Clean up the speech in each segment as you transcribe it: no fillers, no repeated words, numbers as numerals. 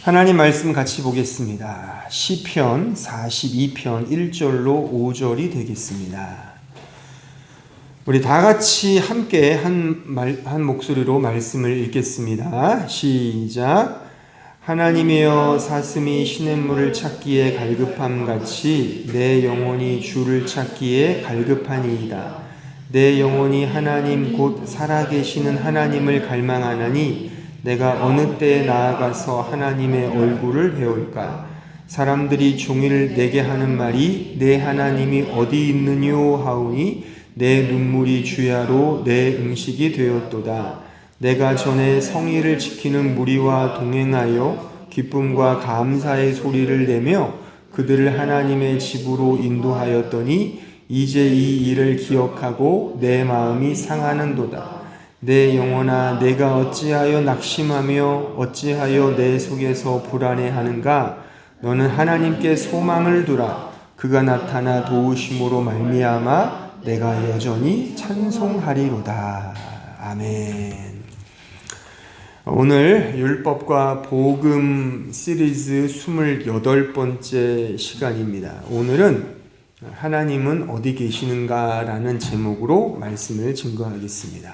하나님 말씀 같이 보겠습니다. 시편 42편 1절로 5절이 되겠습니다. 우리 다 같이 함께 한 목소리로 말씀을 읽겠습니다. 시작. 하나님이여, 사슴이 시냇물을 찾기에 갈급함같이 내 영혼이 주를 찾기에 갈급하니이다. 내 영혼이 하나님 곧 살아계시는 하나님을 갈망하나니 내가 어느 때에 나아가서 하나님의 얼굴을 배울까? 사람들이 종일 내게 하는 말이 내 하나님이 어디 있느뇨 하오니 내 눈물이 주야로 내 음식이 되었도다. 내가 전에 성의를 지키는 무리와 동행하여 기쁨과 감사의 소리를 내며 그들을 하나님의 집으로 인도하였더니 이제 이 일을 기억하고 내 마음이 상하는도다. 내 영혼아, 내가 어찌하여 낙심하며 어찌하여 내 속에서 불안해하는가? 너는 하나님께 소망을 두라. 그가 나타나 도우심으로 말미암아 내가 여전히 찬송하리로다. 아멘. 오늘 율법과 복음 시리즈 28번째 시간입니다. 오늘은 하나님은 어디 계시는가 라는 제목으로 말씀을 증거하겠습니다.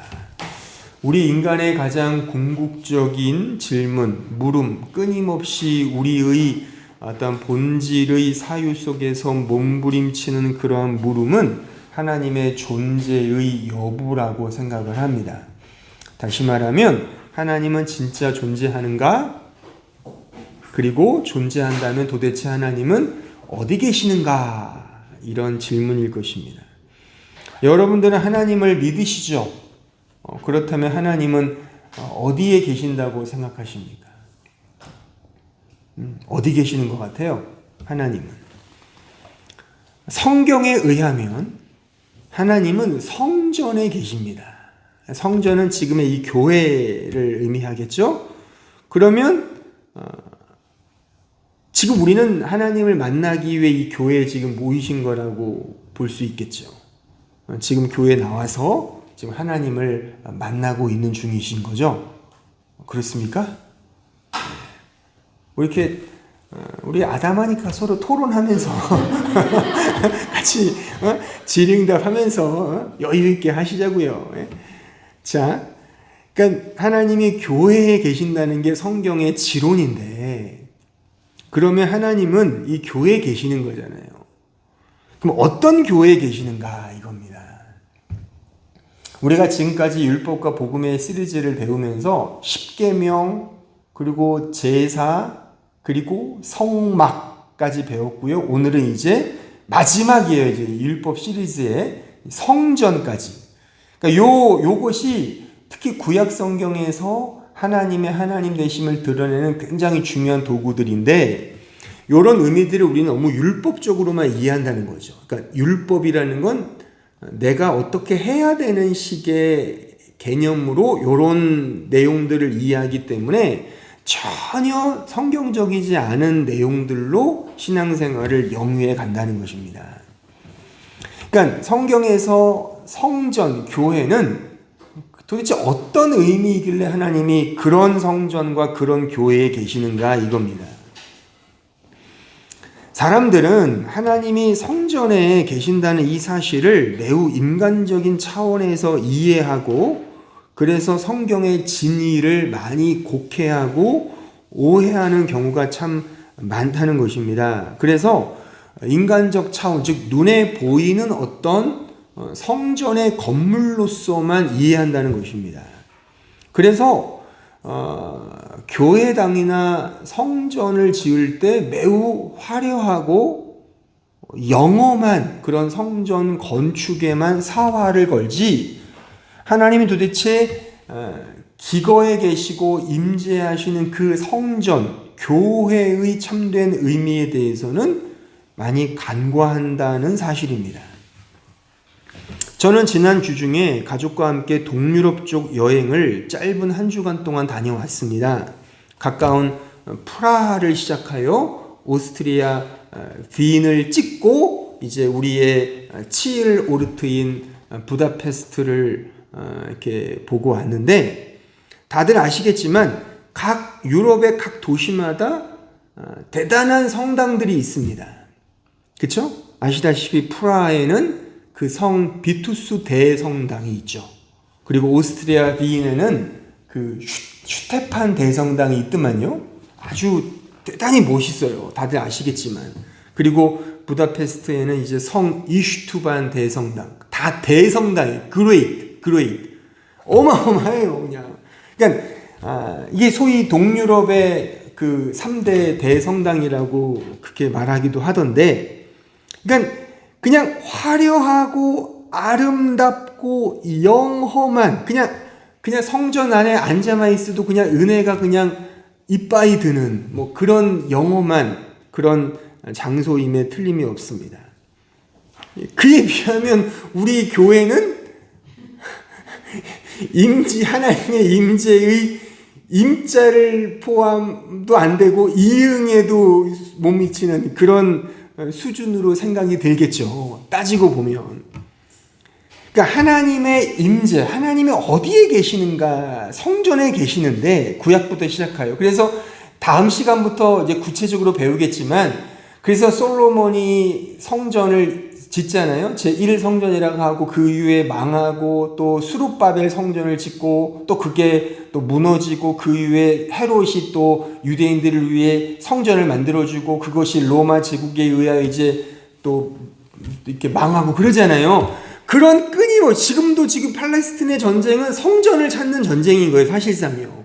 우리 인간의 가장 궁극적인 질문, 물음, 끊임없이 우리의 어떤 본질의 사유 속에서 몸부림치는 그러한 물음은 하나님의 존재의 여부라고 생각을 합니다. 다시 말하면 하나님은 진짜 존재하는가? 그리고 존재한다면 도대체 하나님은 어디 계시는가? 이런 질문일 것입니다. 여러분들은 하나님을 믿으시죠? 그렇다면 하나님은 어디에 계신다고 생각하십니까? 어디 계시는 것 같아요? 하나님은 성경에 의하면 하나님은 성전에 계십니다. 성전은 지금의 이 교회를 의미하겠죠? 그러면 지금 우리는 하나님을 만나기 위해 이 교회에 지금 모이신 거라고 볼 수 있겠죠. 지금 교회에 나와서 지금 하나님을 만나고 있는 중이신 거죠? 그렇습니까? 우리 아담하니까 서로 토론하면서 같이 질의응답하면서 여유 있게 하시자고요. 자, 그러니까 하나님이 교회에 계신다는 게 성경의 지론인데, 그러면 하나님은 이 교회에 계시는 거잖아요. 그럼 어떤 교회에 계시는가 이겁니다. 우리가 지금까지 율법과 복음의 시리즈를 배우면서 십계명, 그리고 제사, 그리고 성막까지 배웠고요. 오늘은 이제 마지막이에요. 이제 율법 시리즈의 성전까지. 그러니까 요것이 특히 구약 성경에서 하나님의 하나님 되심을 드러내는 굉장히 중요한 도구들인데, 이런 의미들을 우리는 너무 율법적으로만 이해한다는 거죠. 그러니까 율법이라는 건 내가 어떻게 해야 되는 식의 개념으로 이런 내용들을 이해하기 때문에 전혀 성경적이지 않은 내용들로 신앙생활을 영위해 간다는 것입니다. 그러니까 성경에서 성전, 교회는 도대체 어떤 의미이길래 하나님이 그런 성전과 그런 교회에 계시는가 이겁니다. 사람들은 하나님이 성전에 계신다는 이 사실을 매우 인간적인 차원에서 이해하고, 그래서 성경의 진리를 많이 곡해하고 오해하는 경우가 참 많다는 것입니다. 그래서 인간적 차원, 즉 눈에 보이는 어떤 성전의 건물로서만 이해한다는 것입니다. 그래서 교회당이나 성전을 지을 때 매우 화려하고 영험한 그런 성전 건축에만 사활을 걸지, 하나님이 도대체 기거에 계시고 임재하시는 그 성전, 교회의 참된 의미에 대해서는 많이 간과한다는 사실입니다. 저는 지난 주 중에 가족과 함께 동유럽 쪽 여행을 짧은 한 주간 동안 다녀왔습니다. 가까운 프라하를 시작하여 오스트리아 빈을 찍고 이제 우리의 7일 오르트인 부다페스트를 이렇게 보고 왔는데, 다들 아시겠지만 각 유럽의 각 도시마다 대단한 성당들이 있습니다. 그쵸? 아시다시피 프라하에는 그 성 비투스 대성당이 있죠. 그리고 오스트리아 비엔에는 그 슈테판 대성당이 있더만요. 아주 대단히 멋있어요. 다들 아시겠지만. 그리고 부다페스트에는 이제 성 이슈투반 대성당. 다 대성당이 그레이트. 어마어마해요, 그냥. 그러니까 이게 소위 동유럽의 그 3대 대성당이라고 그렇게 말하기도 하던데, 그러니까 그냥 화려하고 아름답고 영험한 그냥 성전 안에 앉아만 있어도 그냥 은혜가 그냥 이빠이 드는 뭐 그런 영험한 그런 장소임에 틀림이 없습니다. 그에 비하면 우리 교회는 하나님의 임재의 임자를 포함도 안 되고 이응에도 못 미치는 그런 수준으로 생각이 들겠죠. 따지고 보면. 그러니까 하나님의 임재, 하나님이 어디에 계시는가? 성전에 계시는데 구약부터 시작하여. 그래서 다음 시간부터 이제 구체적으로 배우겠지만, 그래서 솔로몬이 성전을 짓잖아요. 제1성전이라고 하고 그 이후에 망하고 또 수룹바벨 성전을 짓고 또 그게 또 무너지고 그 이후에 헤롯이 또 유대인들을 위해 성전을 만들어주고 그것이 로마 제국에 의하여 이제 또 이렇게 망하고 그러잖아요. 그런 지금 팔레스틴의 전쟁은 성전을 찾는 전쟁인 거예요, 사실상요.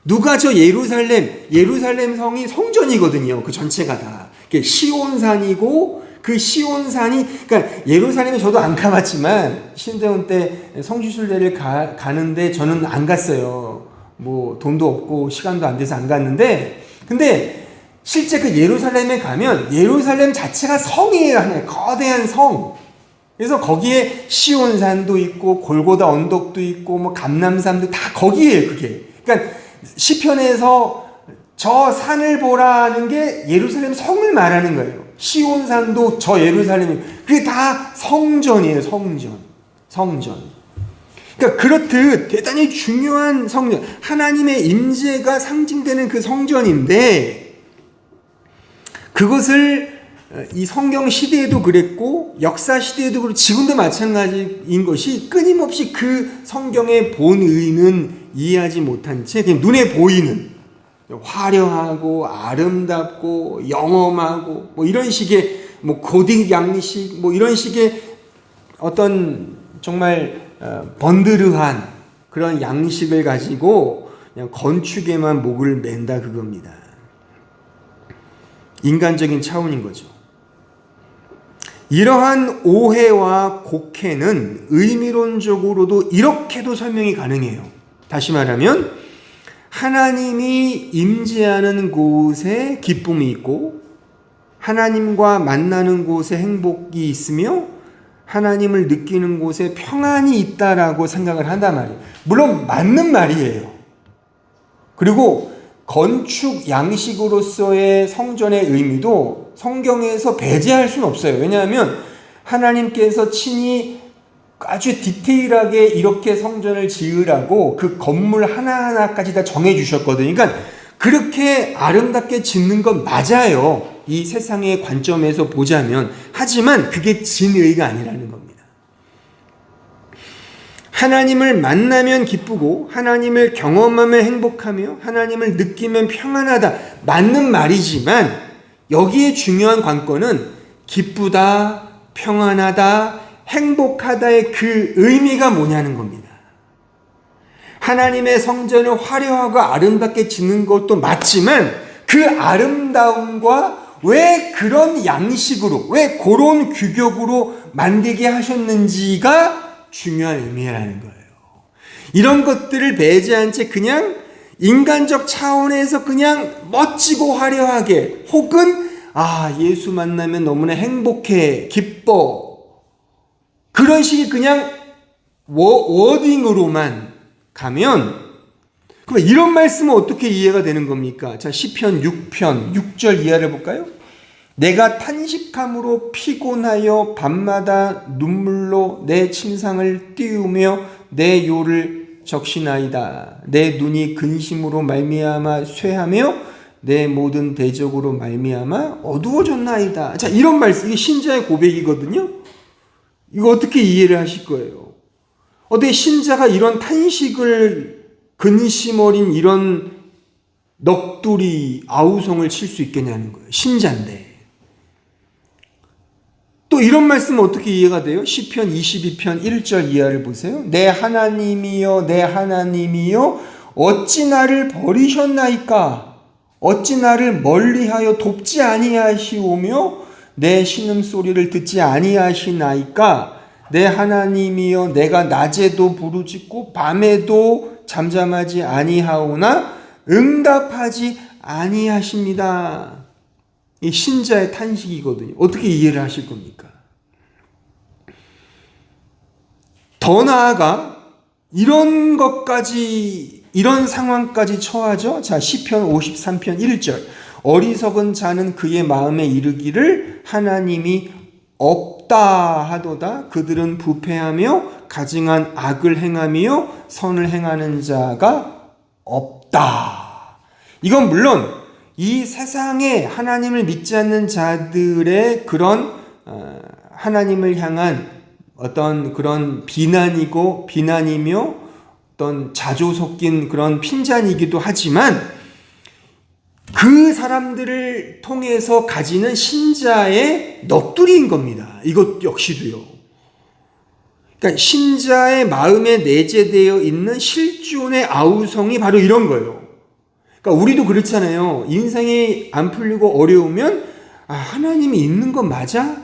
누가 저 예루살렘 성이 성전이거든요. 그 전체가 다. 시온산이고 그 시온산이, 그러니까 예루살렘에 저도 안 가봤지만 신대원 때 성지순례를 가는데 저는 안 갔어요. 뭐 돈도 없고 시간도 안 돼서 안 갔는데, 근데 실제 그 예루살렘에 가면 예루살렘 자체가 성이에요. 하나의 거대한 성. 그래서 거기에 시온산도 있고 골고다 언덕도 있고 뭐 감람산도 다 거기에요, 그게. 그러니까 시편에서 저 산을 보라는 게 예루살렘 성을 말하는 거예요. 시온산도 저 예루살렘이, 그게 다 성전이에요. 성전. 그러니까 그렇듯 대단히 중요한 성전, 하나님의 임재가 상징되는 그 성전인데, 그것을 이 성경 시대에도 그랬고 역사 시대에도 그렇고 지금도 마찬가지인 것이, 끊임없이 그 성경의 본의는 이해하지 못한 채 그냥 눈에 보이는 화려하고 아름답고 영험하고 뭐 이런 식의 뭐 고딕 양식 뭐 이런 식의 어떤 정말 번드르한 그런 양식을 가지고 그냥 건축에만 목을 맨다, 그겁니다. 인간적인 차원인 거죠. 이러한 오해와 곡해는 의미론적으로도 이렇게도 설명이 가능해요. 다시 말하면 하나님이 임재하는 곳에 기쁨이 있고 하나님과 만나는 곳에 행복이 있으며 하나님을 느끼는 곳에 평안이 있다라고 생각을 한단 말이에요. 물론 맞는 말이에요. 그리고 건축 양식으로서의 성전의 의미도 성경에서 배제할 수는 없어요. 왜냐하면 하나님께서 친히 아주 디테일하게 이렇게 성전을 지으라고 그 건물 하나하나까지 다 정해주셨거든요. 그러니까 그렇게 아름답게 짓는 건 맞아요. 이 세상의 관점에서 보자면. 하지만 그게 진의가 아니라는 겁니다. 하나님을 만나면 기쁘고 하나님을 경험하면 행복하며 하나님을 느끼면 평안하다. 맞는 말이지만 여기에 중요한 관건은 기쁘다, 평안하다, 행복하다의 그 의미가 뭐냐는 겁니다. 하나님의 성전을 화려하고 아름답게 짓는 것도 맞지만 그 아름다움과 왜 그런 양식으로, 왜 그런 규격으로 만들게 하셨는지가 중요한 의미라는 거예요. 이런 것들을 배제한 채 그냥 인간적 차원에서 그냥 멋지고 화려하게, 혹은 예수 만나면 너무나 행복해, 기뻐, 그런 식의 그냥 워딩으로만 가면, 그럼 이런 말씀은 어떻게 이해가 되는 겁니까? 자, 시편 6편 6절 이하를 볼까요? 내가 탄식함으로 피곤하여 밤마다 눈물로 내 침상을 띄우며 내 요를 적시나이다. 내 눈이 근심으로 말미암아 쇠하며 내 모든 대적으로 말미암아 어두워졌나이다. 자, 이런 말씀, 이게 신자의 고백이거든요. 이거 어떻게 이해를 하실 거예요? 어떻게 신자가 이런 탄식을, 근심 어린 이런 넋두리 아우성을 칠 수 있겠냐는 거예요. 신자인데. 또 이런 말씀은 어떻게 이해가 돼요? 시편 22편 1절 이하를 보세요. 내 하나님이여, 내 하나님이여, 어찌 나를 버리셨나이까? 어찌 나를 멀리하여 돕지 아니하시오며 내 신음소리를 듣지 아니하시나이까? 내 하나님이여, 내가 낮에도 부르짖고 밤에도 잠잠하지 아니하오나 응답하지 아니하십니다. 이 신자의 탄식이거든요. 어떻게 이해를 하실 겁니까? 더 나아가 이런 것까지, 이런 상황까지 처하죠. 자, 시편 53편 1절. 어리석은 자는 그의 마음에 이르기를 하나님이 없다 하도다. 그들은 부패하며 가증한 악을 행하며 선을 행하는 자가 없다. 이건 물론 이 세상에 하나님을 믿지 않는 자들의 그런 하나님을 향한 어떤 그런 비난이며 어떤 자조 섞인 그런 핀잔이기도 하지만 그 사람들을 통해서 가지는 신자의 넋두리인 겁니다. 이것 역시도요. 그러니까 신자의 마음에 내재되어 있는 실존의 아우성이 바로 이런 거예요. 그러니까 우리도 그렇잖아요. 인생이 안 풀리고 어려우면 하나님이 있는 건 맞아?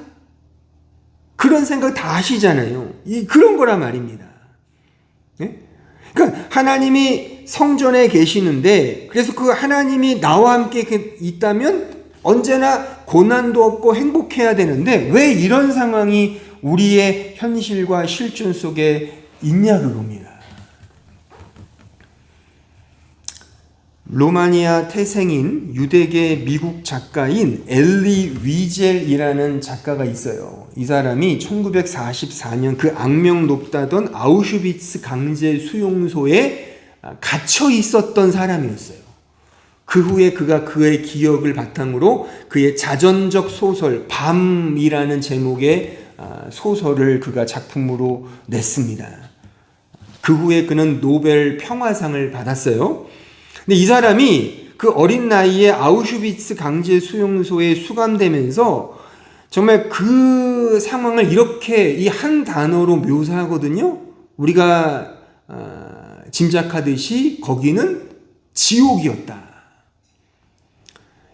그런 생각 다 하시잖아요. 그런 거란 말입니다. 네? 그러니까 하나님이 성전에 계시는데 그래서 그 하나님이 나와 함께 있다면 언제나 고난도 없고 행복해야 되는데 왜 이런 상황이 우리의 현실과 실존 속에 있냐 그겁니다. 루마니아 태생인 유대계 미국 작가인 엘리 위젤이라는 작가가 있어요. 이 사람이 1944년 그 악명 높다던 아우슈비츠 강제 수용소에 갇혀 있었던 사람이었어요. 그 후에 그가 그의 기억을 바탕으로 그의 자전적 소설 밤이라는 제목의 소설을 그가 작품으로 냈습니다. 그 후에 그는 노벨 평화상을 받았어요. 근데 이 사람이 그 어린 나이에 아우슈비츠 강제 수용소에 수감되면서 정말 그 상황을 이렇게 이 한 단어로 묘사하거든요. 우리가 짐작하듯이 거기는 지옥이었다.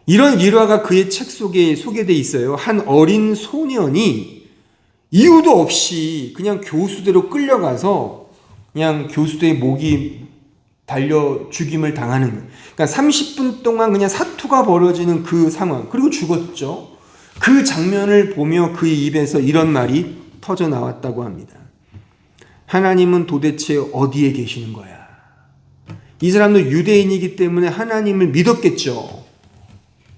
이런 일화가 그의 책 속에 소개되어 있어요. 한 어린 소년이 이유도 없이 그냥 교수대로 끌려가서 그냥 교수대의 목이 달려 죽임을 당하는 거예요. 그러니까 30분 동안 그냥 사투가 벌어지는 그 상황, 그리고 죽었죠. 그 장면을 보며 그의 입에서 이런 말이 터져 나왔다고 합니다. 하나님은 도대체 어디에 계시는 거야? 이 사람도 유대인이기 때문에 하나님을 믿었겠죠.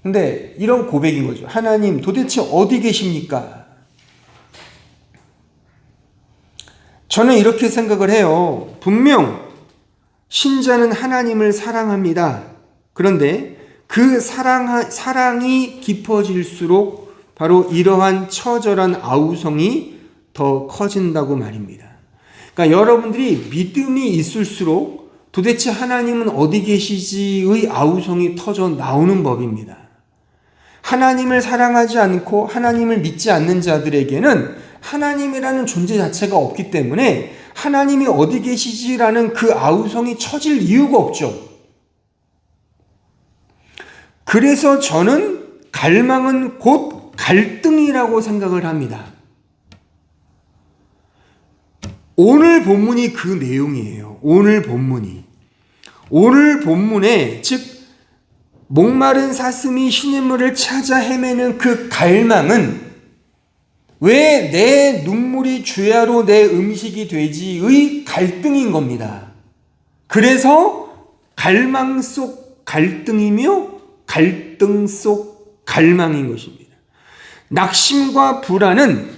근데 이런 고백인 거죠. 하나님 도대체 어디 계십니까? 저는 이렇게 생각을 해요. 분명 신자는 하나님을 사랑합니다. 그런데 그 사랑이 깊어질수록 바로 이러한 처절한 아우성이 더 커진다고 말입니다. 그러니까 여러분들이 믿음이 있을수록 도대체 하나님은 어디 계시지의 아우성이 터져 나오는 법입니다. 하나님을 사랑하지 않고 하나님을 믿지 않는 자들에게는 하나님이라는 존재 자체가 없기 때문에 하나님이 어디 계시지라는 그 아우성이 처질 이유가 없죠. 그래서 저는 갈망은 곧 갈등이라고 생각을 합니다. 오늘 본문이 그 내용이에요. 오늘 본문에 즉 목마른 사슴이 시냇물을 찾아 헤매는 그 갈망은 왜 내 눈물이 주야로 내 음식이 되지의 갈등인 겁니다. 그래서 갈망 속 갈등이며 갈등 속 갈망인 것입니다. 낙심과 불안은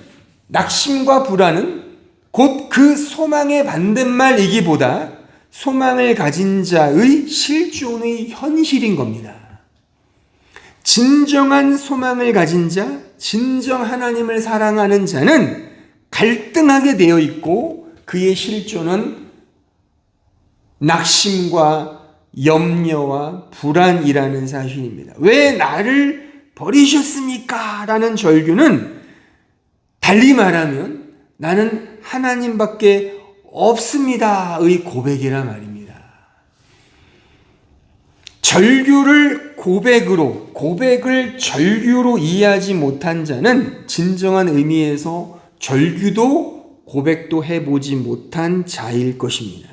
곧 그 소망의 반대말이기보다 소망을 가진 자의 실존의 현실인 겁니다. 진정한 소망을 가진 자, 진정 하나님을 사랑하는 자는 갈등하게 되어 있고 그의 실존은 낙심과 염려와 불안이라는 사실입니다. 왜 나를 버리셨습니까? 라는 절규는 달리 말하면 나는 하나님밖에 없습니다의 고백이란 말입니다. 절규를 고백을 절규로 이해하지 못한 자는 진정한 의미에서 절규도 고백도 해보지 못한 자일 것입니다.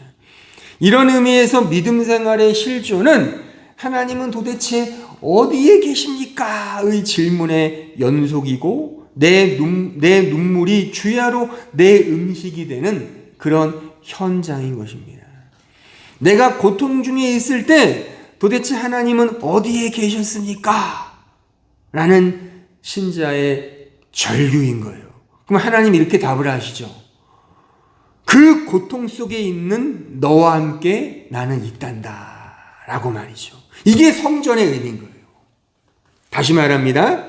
이런 의미에서 믿음 생활의 실존은 하나님은 도대체 어디에 계십니까? 의 질문의 연속이고 내 눈물이 주야로 내 음식이 되는 그런 현장인 것입니다. 내가 고통 중에 있을 때 도대체 하나님은 어디에 계셨습니까? 라는 신자의 절규인 거예요. 그럼 하나님이 이렇게 답을 하시죠. 그 고통 속에 있는 너와 함께 나는 있단다 라고 말이죠. 이게 성전의 의미인 거예요. 다시 말합니다.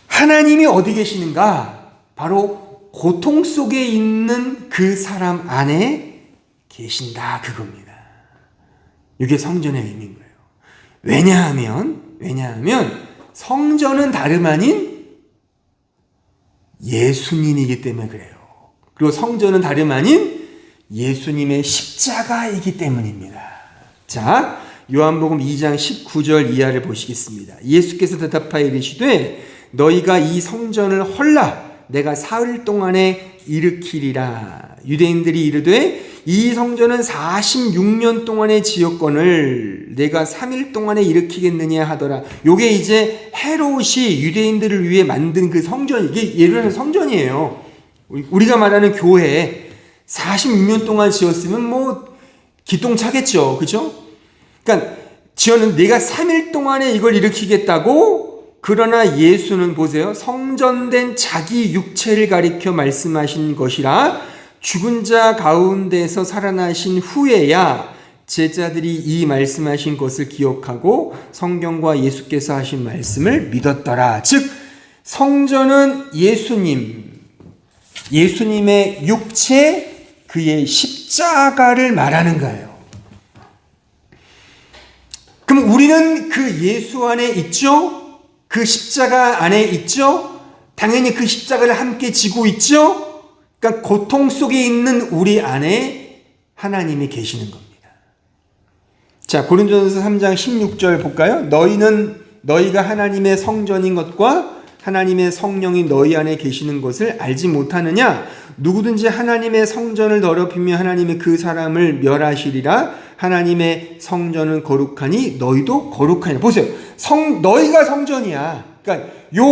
하나님이 어디 계시는가? 바로 고통 속에 있는 그 사람 안에 계신다 그겁니다. 이게 성전의 의미인 거예요. 왜냐하면 성전은 다름 아닌 예수님이기 때문에 그래요. 그리고 성전은 다름 아닌 예수님의 십자가이기 때문입니다. 자, 요한복음 2장 19절 이하를 보시겠습니다. 예수께서 대답하여 이르시되 너희가 이 성전을 헐라 내가 사흘 동안에 일으키리라. 유대인들이 이르되 이 성전은 46년 동안의 지었건을 내가 3일 동안에 일으키겠느냐 하더라. 요게 이제 헤롯이 유대인들을 위해 만든 그 성전, 이게 예루살렘 성전이에요. 우리가 말하는 교회 46년 동안 지었으면 뭐 기똥차겠죠. 그죠? 그러니까 지었는데 내가 3일 동안에 이걸 일으키겠다고. 그러나 예수는 보세요. 성전된 자기 육체를 가리켜 말씀하신 것이라 죽은 자 가운데서 살아나신 후에야 제자들이 이 말씀하신 것을 기억하고 성경과 예수께서 하신 말씀을 믿었더라. 즉 성전은 예수님의 육체, 그의 십자가를 말하는 거예요. 그럼 우리는 그 예수 안에 있죠? 그 십자가 안에 있죠? 당연히 그 십자가를 함께 지고 있죠? 그러니까 고통 속에 있는 우리 안에 하나님이 계시는 겁니다. 자, 고린도전서 3장 16절 볼까요? 너희가 하나님의 성전인 것과 하나님의 성령이 너희 안에 계시는 것을 알지 못하느냐? 누구든지 하나님의 성전을 더럽히며 하나님의 그 사람을 멸하시리라. 하나님의 성전은 거룩하니 너희도 거룩하니라. 보세요. 너희가 성전이야. 그러니까 요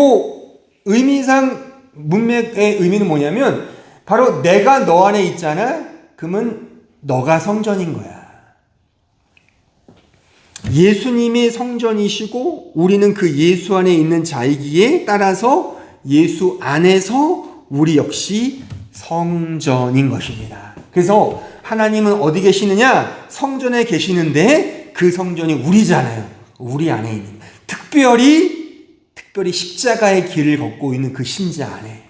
의미상 문맥의 의미는 뭐냐면 바로 내가 너 안에 있잖아. 그러면 너가 성전인 거야. 예수님이 성전이시고 우리는 그 예수 안에 있는 자이기에 따라서 예수 안에서 우리 역시 성전인 것입니다. 그래서 하나님은 어디 계시느냐? 성전에 계시는데 그 성전이 우리잖아요. 우리 안에 있는. 특별히 십자가의 길을 걷고 있는 그 신자 안에,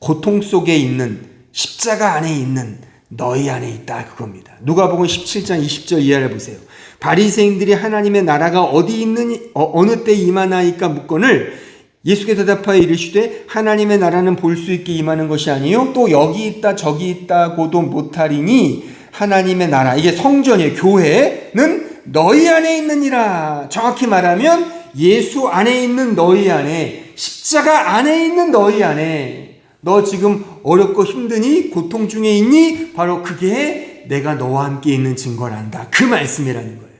고통 속에 있는 십자가 안에 있는 너희 안에 있다 그겁니다. 누가복음 17장 20절 이하를 보세요. 바리새인들이 하나님의 나라가 어디 있느니 어느 때 임하나이까 묻거늘 예수께서 대답하여 이르시되 하나님의 나라는 볼 수 있게 임하는 것이 아니요 또 여기 있다 저기 있다고도 못하리니 하나님의 나라, 이게 성전이에요. 교회는 너희 안에 있느니라. 정확히 말하면 예수 안에 있는 너희 안에, 십자가 안에 있는 너희 안에. 너 지금 어렵고 힘드니? 고통 중에 있니? 바로 그게 내가 너와 함께 있는 증거란다. 그 말씀이라는 거예요.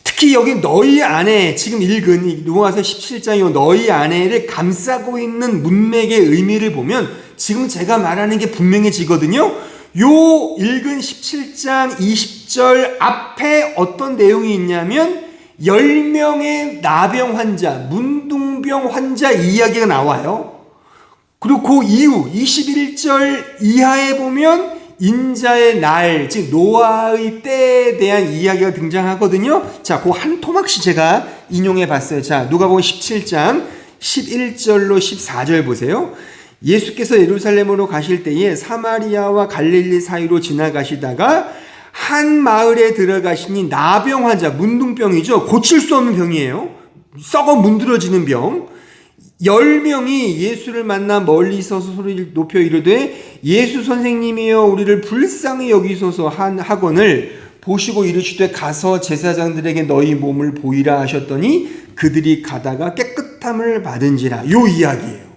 특히 여기 너희 안에 지금 읽은 누가서 17장이 너희 안에를 감싸고 있는 문맥의 의미를 보면 지금 제가 말하는 게 분명해지거든요. 요 읽은 17장 20절 앞에 어떤 내용이 있냐면 10명의 나병 환자, 문둥병 환자 이야기가 나와요. 그리고 그 이후 21절 이하에 보면 인자의 날, 즉 노아의 때에 대한 이야기가 등장하거든요. 자, 그 한 토막씩 제가 인용해 봤어요. 자, 누가복음 17장 11절로 14절 보세요. 예수께서 예루살렘으로 가실 때에 사마리아와 갈릴리 사이로 지나가시다가 한 마을에 들어가시니 나병 환자, 문둥병이죠. 고칠 수 없는 병이에요. 썩어 문드러지는 병. 10명이 예수를 만나 멀리 서서 소리를 높여 이르되 예수 선생님이여 우리를 불쌍히 여기소서 하거늘 보시고 이르시되 가서 제사장들에게 너희 몸을 보이라 하셨더니 그들이 가다가 깨끗함을 받은지라. 요 이야기예요.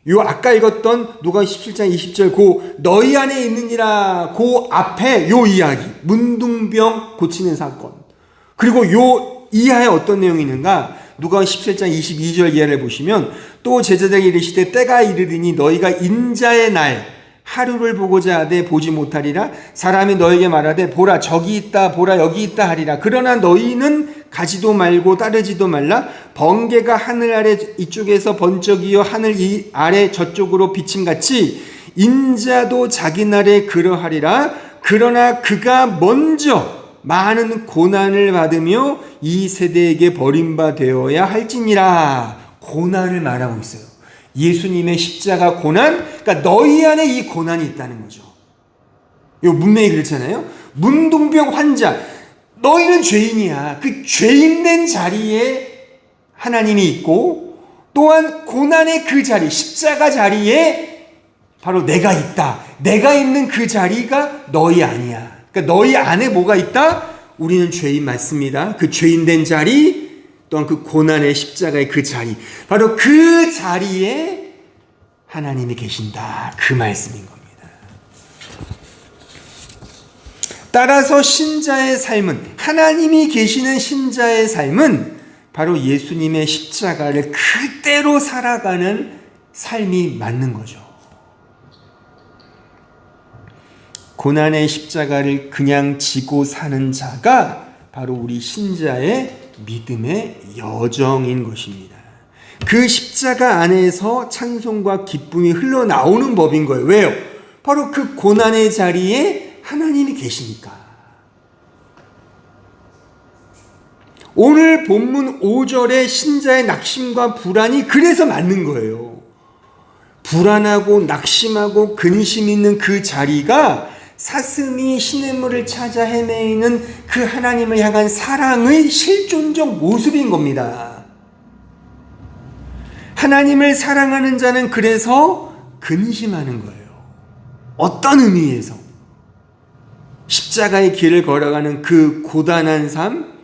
요 아까 읽었던 누가 17장 20절 그 너희 안에 있느니라 그 앞에 요 이야기 문둥병 고치는 사건. 그리고 요 이하에 어떤 내용이 있는가? 누가 17장 22절 이하를 보시면 또 제자들에게 이르시되 때가 이르리니 너희가 인자의 날 하루를 보고자 하되 보지 못하리라. 사람이 너에게 말하되 보라 저기 있다 보라 여기 있다 하리라. 그러나 너희는 가지도 말고 따르지도 말라. 번개가 하늘 아래 이쪽에서 번쩍이어 하늘 이 아래 저쪽으로 비침같이 인자도 자기 날에 그러하리라. 그러나 그가 먼저 많은 고난을 받으며 이 세대에게 버림받아야 할지니라. 고난을 말하고 있어요. 예수님의 십자가 고난, 그러니까 너희 안에 이 고난이 있다는 거죠. 요 문맥이 그렇잖아요. 문둥병 환자, 너희는 죄인이야. 그 죄인된 자리에 하나님이 있고 또한 고난의 그 자리, 십자가 자리에 바로 내가 있다. 내가 있는 그 자리가 너희 아니야. 그러니까 너희 안에 뭐가 있다? 우리는 죄인 맞습니다. 그 죄인된 자리 또한 그 고난의 십자가의 그 자리, 바로 그 자리에 하나님이 계신다. 그 말씀인 겁니다. 따라서 신자의 삶은, 하나님이 계시는 신자의 삶은 바로 예수님의 십자가를 그대로 살아가는 삶이 맞는 거죠. 고난의 십자가를 그냥 지고 사는 자가 바로 우리 신자의 믿음의 여정인 것입니다. 그 십자가 안에서 찬송과 기쁨이 흘러나오는 법인 거예요. 왜요? 바로 그 고난의 자리에 하나님이 계시니까. 오늘 본문 5절의 신자의 낙심과 불안이 그래서 맞는 거예요. 불안하고 낙심하고 근심 있는 그 자리가 사슴이 시냇물을 찾아 헤매이는 그 하나님을 향한 사랑의 실존적 모습인 겁니다. 하나님을 사랑하는 자는 그래서 근심하는 거예요. 어떤 의미에서? 십자가의 길을 걸어가는 그 고단한 삶,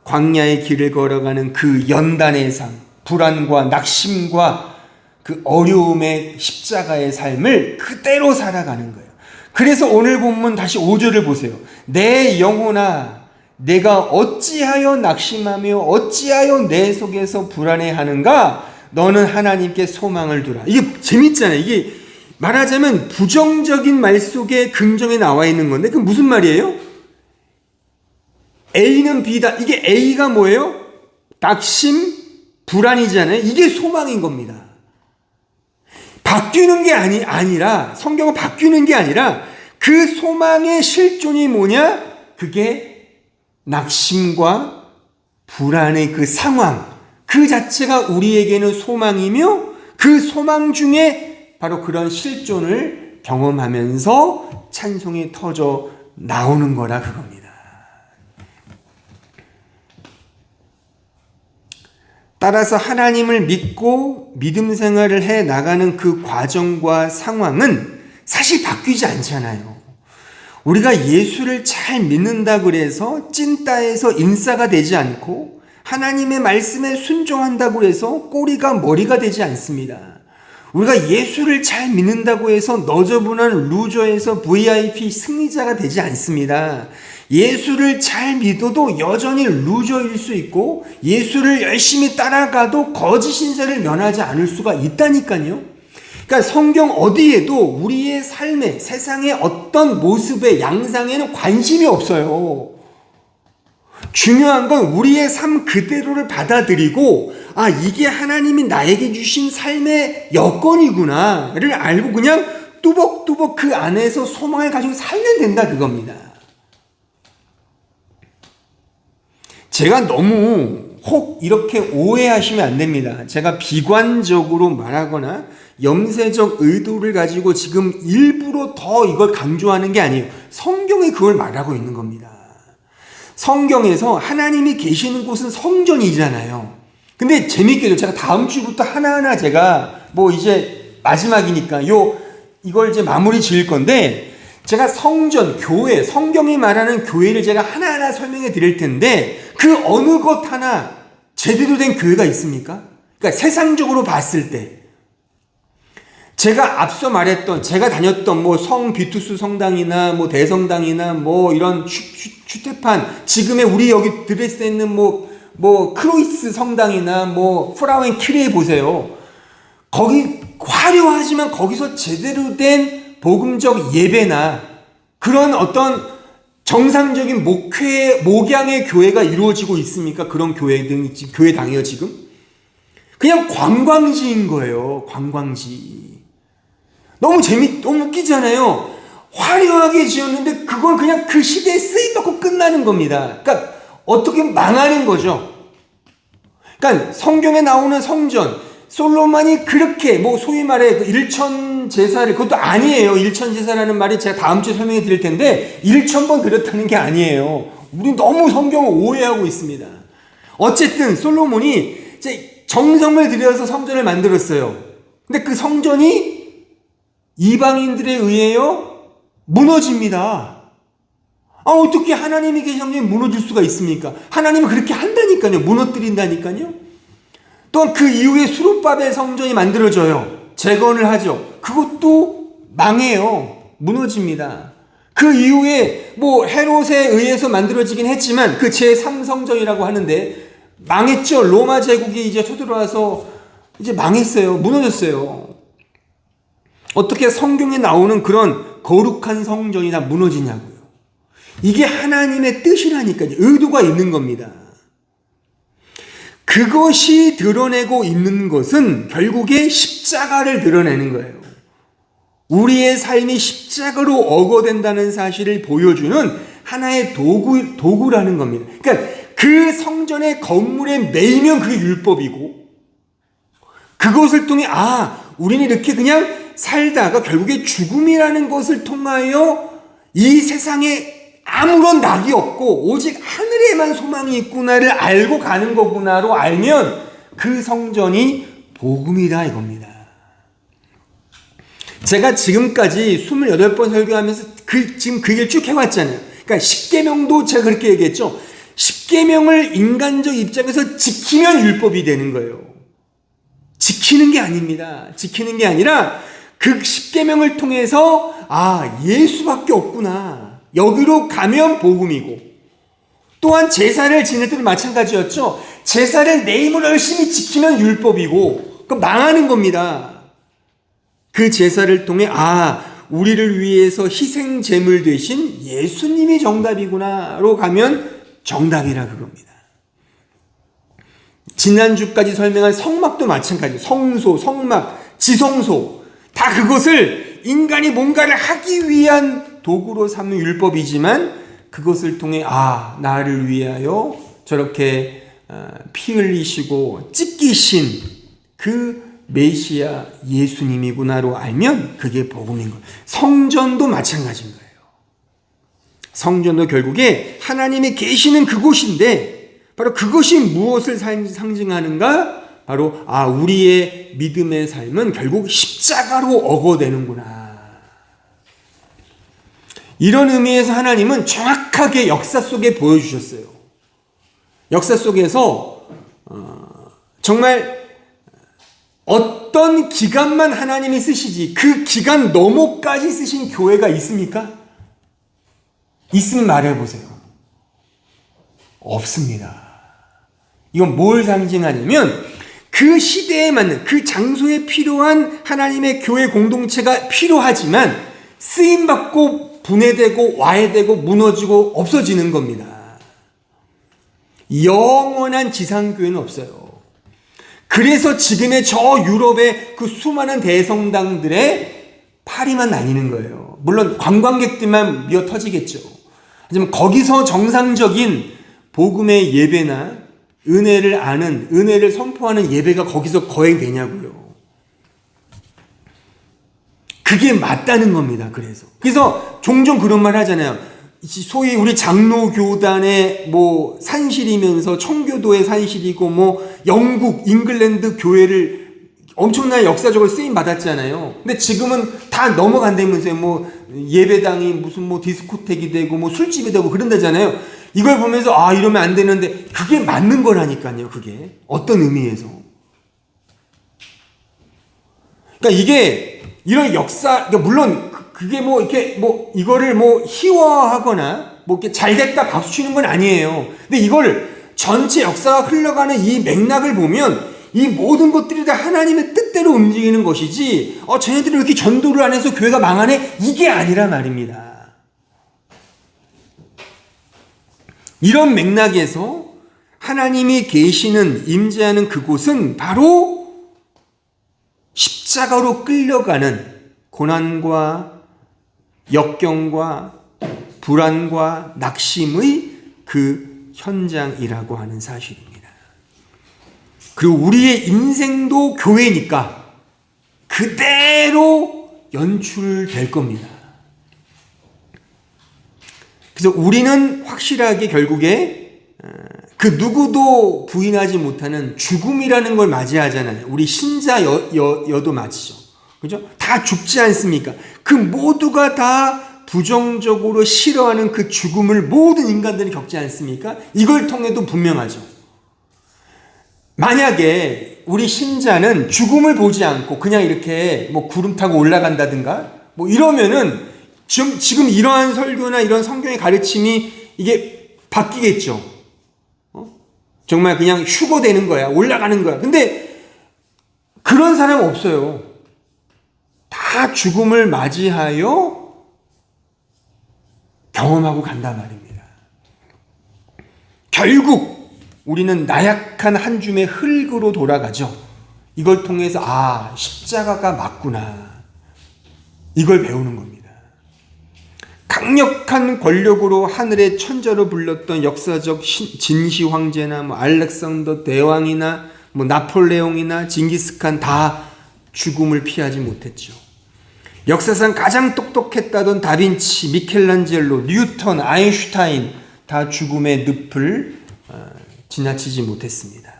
광야의 길을 걸어가는 그 연단의 삶, 불안과 낙심과 그 어려움의 십자가의 삶을 그대로 살아가는 거예요. 그래서 오늘 본문 다시 5절을 보세요. 내 영혼아 내가 어찌하여 낙심하며 어찌하여 내 속에서 불안해하는가? 너는 하나님께 소망을 두라. 이게 재밌잖아요. 이게 말하자면 부정적인 말 속에 긍정이 나와 있는 건데 그게 무슨 말이에요? A는 B다. 이게 A가 뭐예요? 낙심, 불안이잖아요. 이게 소망인 겁니다. 바뀌는 게 아니라 성경은 바뀌는 게 아니라 그 소망의 실존이 뭐냐? 그게 낙심과 불안의 그 상황 그 자체가 우리에게는 소망이며 그 소망 중에 바로 그런 실존을 경험하면서 찬송이 터져 나오는 거라 그겁니다. 따라서 하나님을 믿고 믿음 생활을 해 나가는 그 과정과 상황은 사실 바뀌지 않잖아요. 우리가 예수를 잘 믿는다 그래서 찐따에서 인싸가 되지 않고 하나님의 말씀에 순종한다고 해서 꼬리가 머리가 되지 않습니다. 우리가 예수를 잘 믿는다고 해서 너저분한 루저에서 VIP 승리자가 되지 않습니다. 예수를 잘 믿어도 여전히 루저일 수 있고 예수를 열심히 따라가도 거짓 신세를 면하지 않을 수가 있다니까요. 그러니까 성경 어디에도 우리의 삶에 세상의 어떤 모습의 양상에는 관심이 없어요. 중요한 건 우리의 삶 그대로를 받아들이고 이게 하나님이 나에게 주신 삶의 여건이구나를 알고 그냥 뚜벅뚜벅 그 안에서 소망을 가지고 살면 된다 그겁니다. 제가 너무 혹 이렇게 오해하시면 안 됩니다. 제가 비관적으로 말하거나 염세적 의도를 가지고 지금 일부러 더 이걸 강조하는 게 아니에요. 성경이 그걸 말하고 있는 겁니다. 성경에서 하나님이 계시는 곳은 성전이잖아요. 근데 재밌게도 제가 다음 주부터 하나하나 제가 이제 마지막이니까 이걸 이제 마무리 지을 건데 제가 성전, 교회, 성경이 말하는 교회를 제가 하나하나 설명해 드릴 텐데 그 어느 것 하나 제대로 된 교회가 있습니까? 그러니까 세상적으로 봤을 때 제가 앞서 말했던 제가 다녔던 성 비투스 성당이나 대성당이나 이런 슈테판 지금의 우리 여기 드레스에 있는 크로이스 성당이나 프라우엔 키리에 보세요. 거기 화려하지만 거기서 제대로 된 복음적 예배나 그런 어떤 정상적인 목양의 교회가 이루어지고 있습니까? 그런 교회당이요 지금? 그냥 관광지인 거예요. 관광지. 너무 웃기잖아요. 화려하게 지었는데 그건 그냥 그 시대에 쓰임받고 끝나는 겁니다. 그러니까 어떻게 망하는 거죠. 그러니까 성경에 나오는 성전, 솔로몬이 그렇게 소위 말해 일천 제사를 그것도 아니에요. 일천 제사라는 말이 제가 다음 주에 설명해 드릴 텐데 1000번 드렸다는 게 아니에요. 우리 너무 성경을 오해하고 있습니다. 어쨌든 솔로몬이 이제 정성을 들여서 성전을 만들었어요. 근데 그 성전이 이방인들에 의해요 무너집니다. 어떻게 하나님이 계신 성전이 무너질 수가 있습니까? 하나님은 그렇게 한다니까요. 무너뜨린다니까요. 또한 그 이후에 수룹바벨 성전이 만들어져요. 재건을 하죠. 그것도 망해요. 무너집니다. 그 이후에 헤롯에 의해서 만들어지긴 했지만 그 제3성전이라고 하는데 망했죠. 로마 제국이 이제 쳐들어와서 이제 망했어요. 무너졌어요. 어떻게 성경에 나오는 그런 거룩한 성전이 다 무너지냐고요. 이게 하나님의 뜻이라니까요. 의도가 있는 겁니다. 그것이 드러내고 있는 것은 결국에 십자가를 드러내는 거예요. 우리의 삶이 십자가로 어거된다는 사실을 보여주는 하나의 도구라는 겁니다. 그러니까 그 성전의 건물에 매이면 그게 율법이고 그것을 통해 우리는 이렇게 그냥 살다가 결국에 죽음이라는 것을 통하여 이 세상에 아무런 낙이 없고 오직 하늘에만 소망이 있구나를 알고 가는 거구나로 알면 그 성전이 복음이다 이겁니다. 제가 지금까지 28번 설교하면서 지금 그 길 쭉 해왔잖아요. 그러니까 십계명도 제가 그렇게 얘기했죠. 십계명을 인간적 입장에서 지키면 율법이 되는 거예요. 지키는 게 아닙니다. 지키는 게 아니라 그 십계명을 통해서 예수밖에 없구나. 여기로 가면 복음이고 또한 제사를 지낼 때도 마찬가지였죠. 제사를 내 힘으로 열심히 지키면 율법이고 망하는 겁니다. 그 제사를 통해 우리를 위해서 희생 제물 되신 예수님이 정답이구나로 가면 정답이라 그겁니다. 지난주까지 설명한 성막도 마찬가지예요. 성소, 성막, 지성소 다 그것을 인간이 뭔가를 하기 위한 도구로 삼는 율법이지만 그것을 통해 나를 위하여 저렇게 피 흘리시고 찢기신 그 메시아 예수님이구나로 알면 그게 복음인 거예요. 성전도 마찬가지인 거예요. 성전도 결국에 하나님이 계시는 그곳인데 바로 그것이 무엇을 상징하는가? 바로 우리의 믿음의 삶은 결국 십자가로 어거되는구나. 이런 의미에서 하나님은 정확하게 역사 속에 보여주셨어요. 역사 속에서 정말 어떤 기간만 하나님이 쓰시지 그 기간 너머까지 쓰신 교회가 있습니까? 있으면 말해보세요. 없습니다. 이건 뭘 상징하냐면 그 시대에 맞는 그 장소에 필요한 하나님의 교회 공동체가 필요하지만 쓰임받고 분해되고 와해되고 무너지고 없어지는 겁니다. 영원한 지상교회는 없어요. 그래서 지금의 저 유럽의 그 수많은 대성당들의 파리만 나뉘는 거예요. 물론 관광객들만 미어 터지겠죠. 하지만 거기서 정상적인 복음의 예배나 은혜를 아는, 은혜를 선포하는 예배가 거기서 거행되냐고요. 그게 맞다는 겁니다. 그래서 종종 그런 말 하잖아요. 소위 우리 장로교단의 뭐 산실이면서 청교도의 산실이고 뭐 영국, 잉글랜드 교회를 엄청나게 역사적으로 쓰임 받았잖아요. 근데 지금은 다 넘어간다면서요. 뭐 예배당이 무슨 뭐 디스코텍이 되고 뭐 술집이 되고 그런다잖아요. 이걸 보면서 아 이러면 안 되는데 그게 맞는 거라니까요. 그게 어떤 의미에서. 그러니까 이게 이런 역사, 그러니까 물론 그게 뭐 이렇게 뭐 이거를 뭐 희화하거나 뭐 이렇게 잘됐다 박수 치는 건 아니에요. 근데 이걸 전체 역사가 흘러가는 이 맥락을 보면 이 모든 것들이 다 하나님의 뜻대로 움직이는 것이지 쟤네들이 이렇게 전도를 안 해서 교회가 망하네? 이게 아니라 말입니다. 이런 맥락에서 하나님이 계시는 임재하는 그곳은 바로 십자가로 끌려가는 고난과 역경과 불안과 낙심의 그 현장이라고 하는 사실입니다. 그리고 우리의 인생도 교회니까 그대로 연출될 겁니다. 그래서 우리는 확실하게 결국에 그 누구도 부인하지 못하는 죽음이라는 걸 맞이하잖아요. 우리 신자여도 맞죠. 그죠? 다 죽지 않습니까? 그 모두가 다 부정적으로 싫어하는 그 죽음을 모든 인간들이 겪지 않습니까? 이걸 통해도 분명하죠. 만약에 우리 신자는 죽음을 보지 않고 그냥 이렇게 뭐 구름 타고 올라간다든가 뭐 이러면은 지금 이러한 설교나 이런 성경의 가르침이 이게 바뀌겠죠. 정말 그냥 휴거되는 거야. 올라가는 거야. 근데 그런 사람 없어요. 다 죽음을 맞이하여 경험하고 간단 말입니다. 결국 우리는 나약한 한 줌의 흙으로 돌아가죠. 이걸 통해서 십자가가 맞구나. 이걸 배우는 겁니다. 강력한 권력으로 하늘의 천자로 불렸던 역사적 진시 황제나 뭐 알렉산더 대왕이나 뭐 나폴레옹이나 징기스칸 다 죽음을 피하지 못했죠. 역사상 가장 똑똑했다던 다빈치, 미켈란젤로, 뉴턴, 아인슈타인 다 죽음의 늪을 지나치지 못했습니다.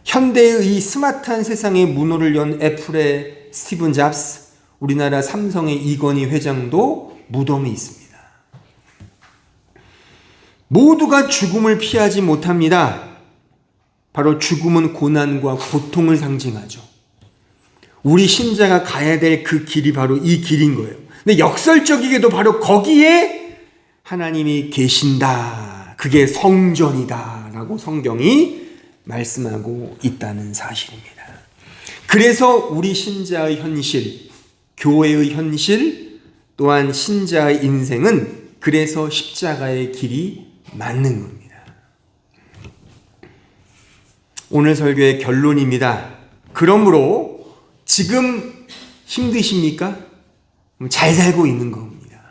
현대의 이 스마트한 세상의 문호를 연 애플의 스티븐 잡스, 우리나라 삼성의 이건희 회장도 무덤이 있습니다. 모두가 죽음을 피하지 못합니다. 바로 죽음은 고난과 고통을 상징하죠. 우리 신자가 가야 될 그 길이 바로 이 길인 거예요. 근데 역설적이게도 바로 거기에 하나님이 계신다. 그게 성전이다. 라고 성경이 말씀하고 있다는 사실입니다. 그래서 우리 신자의 현실, 교회의 현실, 또한 신자의 인생은 그래서 십자가의 길이 맞는 겁니다. 오늘 설교의 결론입니다. 그러므로 지금 힘드십니까? 잘 살고 있는 겁니다.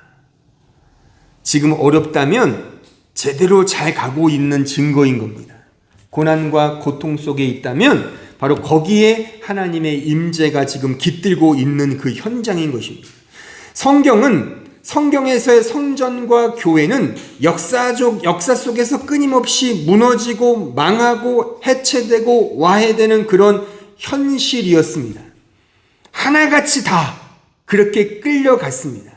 지금 어렵다면 제대로 잘 가고 있는 증거인 겁니다. 고난과 고통 속에 있다면 바로 거기에 하나님의 임재가 지금 깃들고 있는 그 현장인 것입니다. 성경에서의 성전과 교회는 역사 속에서 끊임없이 무너지고 망하고 해체되고 와해되는 그런 현실이었습니다. 하나같이 다 그렇게 끌려갔습니다.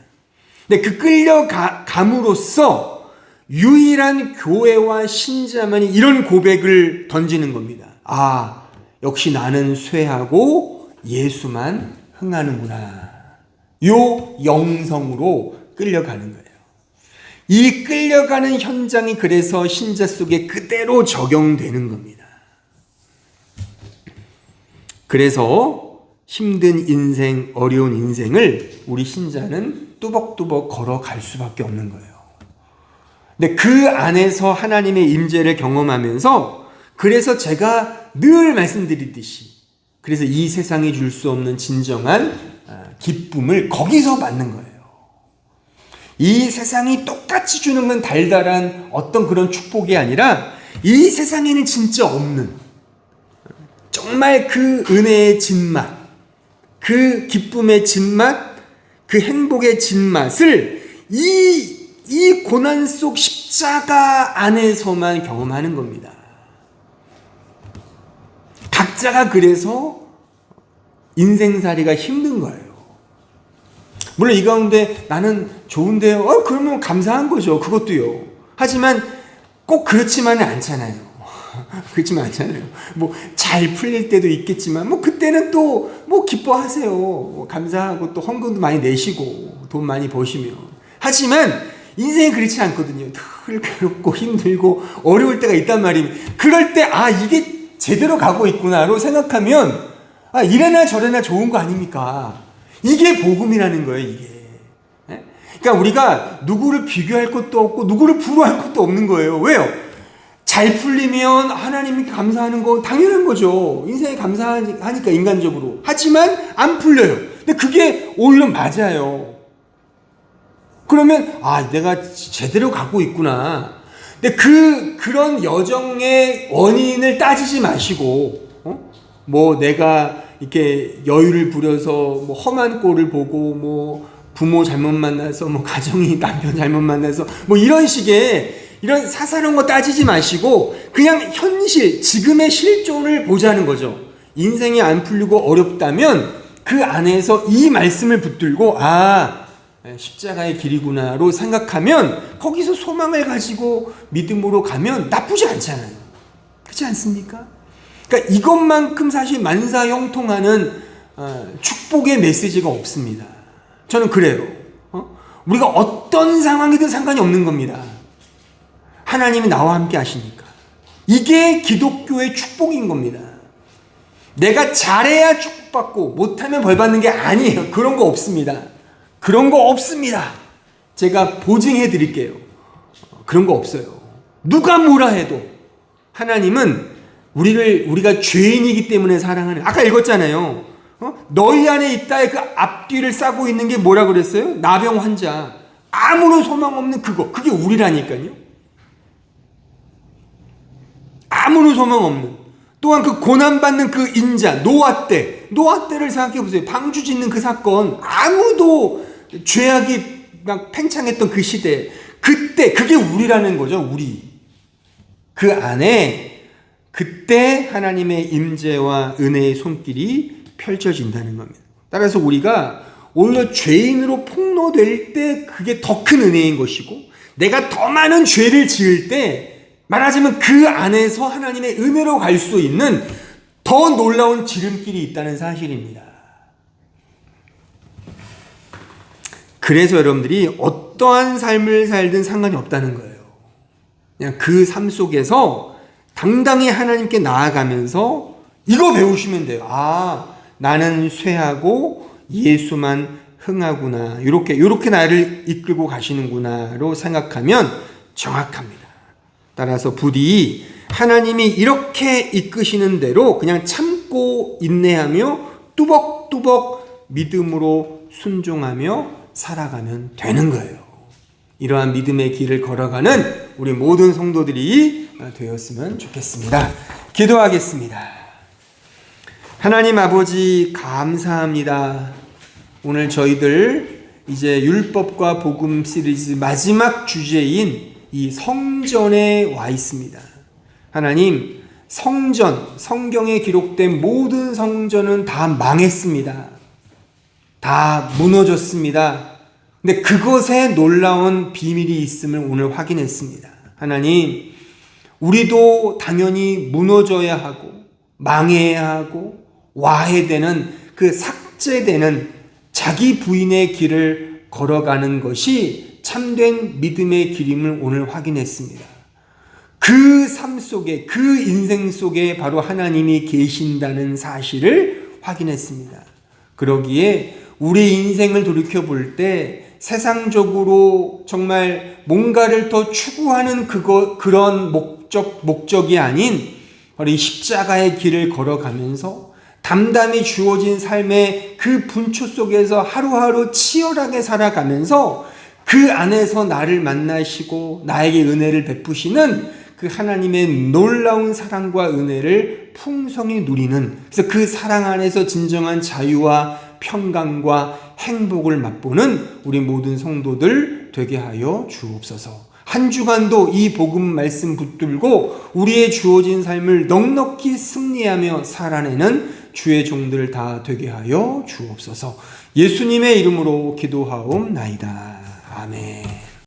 근데 그 끌려감으로써 유일한 교회와 신자만이 이런 고백을 던지는 겁니다. 역시 나는 쇠하고 예수만 흥하는구나. 요 영성으로 끌려가는 거예요. 이 끌려가는 현장이 그래서 신자 속에 그대로 적용되는 겁니다. 그래서 힘든 인생, 어려운 인생을 우리 신자는 뚜벅뚜벅 걸어갈 수밖에 없는 거예요. 근데 그 안에서 하나님의 임재를 경험하면서, 그래서 제가 늘 말씀드리듯이, 그래서 이 세상이 줄 수 없는 진정한 기쁨을 거기서 받는 거예요. 이 세상이 똑같이 주는 건 달달한 어떤 그런 축복이 아니라, 이 세상에는 진짜 없는, 정말 그 은혜의 진맛, 그 기쁨의 진맛, 그 행복의 진맛을 이 고난 속 십자가 안에서만 경험하는 겁니다. 각자가 그래서 인생살이가 힘든 거예요. 물론 이 가운데 나는 좋은데요. 그러면 감사한 거죠. 그것도요. 하지만 꼭 그렇지만은 않잖아요. 그렇지만 않잖아요. 뭐 잘 풀릴 때도 있겠지만, 뭐 그때는 또 뭐 기뻐하세요. 뭐 감사하고 또 헌금도 많이 내시고 돈 많이 버시면. 하지만 인생이 그렇지 않거든요. 늘 괴롭고 힘들고 어려울 때가 있단 말입니다. 그럴 때 이게 제대로 가고 있구나로 생각하면 이래나 저래나 좋은 거 아닙니까? 이게 복음이라는 거예요, 이게. 그러니까 우리가 누구를 비교할 것도 없고 누구를 부러워할 것도 없는 거예요. 왜요? 잘 풀리면 하나님께 감사하는 거 당연한 거죠. 인생에 감사하니까, 인간적으로. 하지만 안 풀려요. 근데 그게 오히려 맞아요. 그러면 내가 제대로 가고 있구나. 근데 그런 여정의 원인을 따지지 마시고, 뭐 내가 이렇게 여유를 부려서 뭐 험한 꼴을 보고, 뭐 부모 잘못 만나서, 뭐 가정이 남편 잘못 만나서, 뭐 이런 식의 이런 사사로운 거 따지지 마시고 그냥 현실, 지금의 실존을 보자는 거죠. 인생이 안 풀리고 어렵다면 그 안에서 이 말씀을 붙들고 십자가의 길이구나로 생각하면 거기서 소망을 가지고 믿음으로 가면 나쁘지 않잖아요. 그렇지 않습니까? 그러니까 이것만큼 사실 만사형통하는 축복의 메시지가 없습니다. 저는 그래요. 우리가 어떤 상황이든 상관이 없는 겁니다. 하나님이 나와 함께 하시니까. 이게 기독교의 축복인 겁니다. 내가 잘해야 축복받고 못하면 벌받는 게 아니에요. 그런 거 없습니다. 그런 거 없습니다. 제가 보증해 드릴게요. 그런 거 없어요. 누가 뭐라 해도 하나님은 우리가 죄인이기 때문에 사랑하는, 아까 읽었잖아요. 너희 안에 있다의 그 앞뒤를 싸고 있는 게 뭐라 그랬어요? 나병 환자, 아무런 소망 없는 그게 우리라니까요. 아무런 소망 없는, 또한 그 고난받는 그 인자, 노아 때를 생각해 보세요. 방주 짓는 그 사건, 아무도 죄악이 막 팽창했던 그 시대, 그때 그게 우리라는 거죠. 우리 그 안에 그때 하나님의 임재와 은혜의 손길이 펼쳐진다는 겁니다. 따라서 우리가 오히려 죄인으로 폭로될 때 그게 더 큰 은혜인 것이고, 내가 더 많은 죄를 지을 때 말하자면 그 안에서 하나님의 은혜로 갈 수 있는 더 놀라운 지름길이 있다는 사실입니다. 그래서 여러분들이 어떠한 삶을 살든 상관이 없다는 거예요. 그냥 그 삶 속에서 당당히 하나님께 나아가면서 이거 배우시면 돼요. 나는 쇠하고 예수만 흥하구나. 이렇게 나를 이끌고 가시는구나로 생각하면 정확합니다. 따라서 부디 하나님이 이렇게 이끄시는 대로 그냥 참고 인내하며 뚜벅뚜벅 믿음으로 순종하며 살아가면 되는 거예요. 이러한 믿음의 길을 걸어가는 우리 모든 성도들이 되었으면 좋겠습니다. 기도하겠습니다. 하나님 아버지, 감사합니다. 오늘 저희들 이제 율법과 복음 시리즈 마지막 주제인 이 성전에 와 있습니다. 하나님, 성경에 기록된 모든 성전은 다 망했습니다. 다 무너졌습니다. 근데 그것에 놀라운 비밀이 있음을 오늘 확인했습니다. 하나님, 우리도 당연히 무너져야 하고 망해야 하고 와해되는, 그 삭제되는 자기 부인의 길을 걸어가는 것이 참된 믿음의 길임을 오늘 확인했습니다. 그 삶 속에, 그 인생 속에 바로 하나님이 계신다는 사실을 확인했습니다. 그러기에 우리 인생을 돌이켜 볼 때 세상적으로 정말 뭔가를 더 추구하는 그런 목적이 아닌 우리 십자가의 길을 걸어가면서 담담히 주어진 삶의 그 분초 속에서 하루하루 치열하게 살아가면서 그 안에서 나를 만나시고 나에게 은혜를 베푸시는 그 하나님의 놀라운 사랑과 은혜를 풍성히 누리는, 그래서 그 사랑 안에서 진정한 자유와 평강과 행복을 맛보는 우리 모든 성도들 되게 하여 주옵소서. 한 주간도 이 복음 말씀 붙들고 우리의 주어진 삶을 넉넉히 승리하며 살아내는 주의 종들 다 되게 하여 주옵소서. 예수님의 이름으로 기도하옵나이다. 아멘.